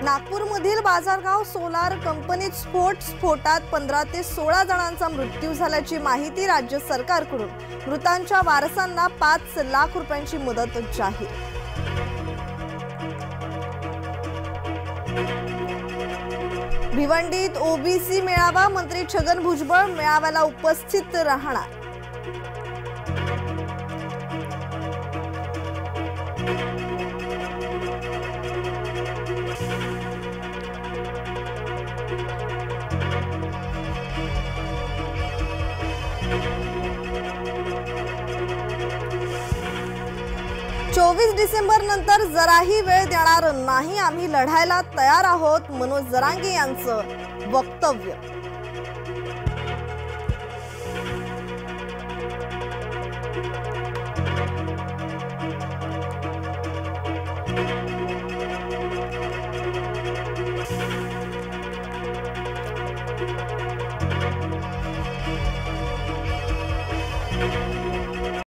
नागपूरमधील Bajargaon solar कंपनीत स्फोटात 15 ते 16 जणांचा मृत्यू झाल्याची माहिती राज्य सरकारकडून। मृतांच्या वारसांना 5 लाख रुपयांची मदत जाहीर। भिवंडीत ओबीसी मेळावा, मंत्री छगन भुजबळ मेळाव्याला उपस्थित राहणार। डिसेंबर नंतर जराही वेळ देणार नाही, आम्ही लढायला तयार आहोत, मनोज जरांगे यांचं वक्तव्य।